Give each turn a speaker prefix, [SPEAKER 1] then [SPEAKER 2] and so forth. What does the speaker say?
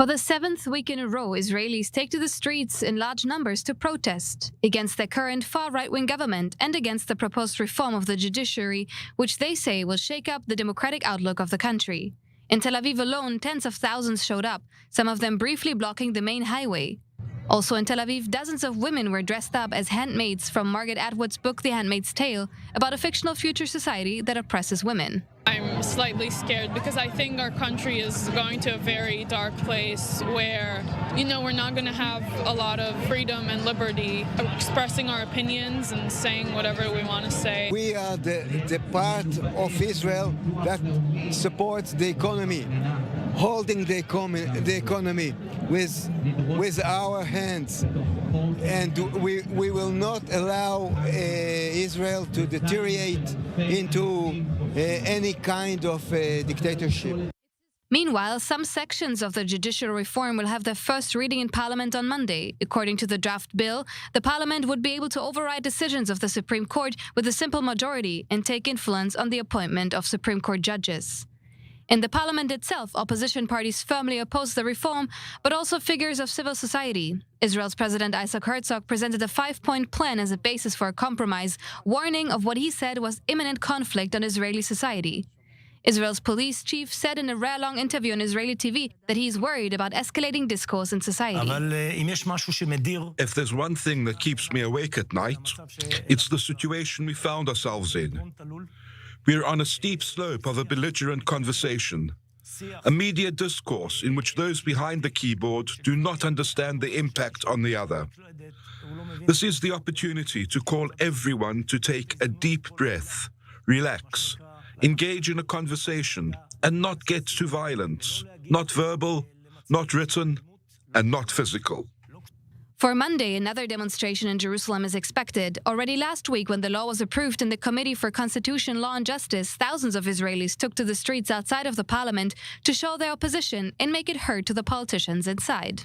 [SPEAKER 1] For the seventh week in a row, Israelis take to the streets in large numbers to protest against their current far right-wing government and against the proposed reform of the judiciary, which they say will shake up the democratic outlook of the country. In Tel Aviv alone, tens of thousands showed up, some of them briefly blocking the main highway. Also in Tel Aviv, dozens of women were dressed up as handmaids from Margaret Atwood's book The Handmaid's Tale, about a fictional future society that oppresses women.
[SPEAKER 2] I'm slightly scared because I think our country is going to a very dark place where, we're not going to have a lot of freedom and liberty expressing our opinions and saying whatever we want to say.
[SPEAKER 3] We are the part of Israel that supports the economy, holding the economy with our hands. And we will not allow Israel to deteriorate into any kind of dictatorship.
[SPEAKER 1] Meanwhile, some sections of the judicial reform will have their first reading in Parliament on Monday. According to the draft bill, the Parliament would be able to override decisions of the Supreme Court with a simple majority and take influence on the appointment of Supreme Court judges. In the Parliament itself, opposition parties firmly oppose the reform, but also figures of civil society. Israel's President Isaac Herzog presented a 5-point plan as a basis for a compromise, warning of what he said was imminent conflict on Israeli society. Israel's police chief said in a rare-long interview on Israeli TV that he's worried about escalating discourse in society.
[SPEAKER 4] If there's one thing that keeps me awake at night, it's the situation we found ourselves in. We're on a steep slope of a belligerent conversation, a media discourse in which those behind the keyboard do not understand the impact on the other. This is the opportunity to call everyone to take a deep breath, relax, engage in a conversation, and not get to violence, not verbal, not written, and not physical.
[SPEAKER 1] For Monday, another demonstration in Jerusalem is expected. Already last week, when the law was approved in the Committee for Constitution, Law and Justice, thousands of Israelis took to the streets outside of the parliament to show their opposition and make it heard to the politicians inside.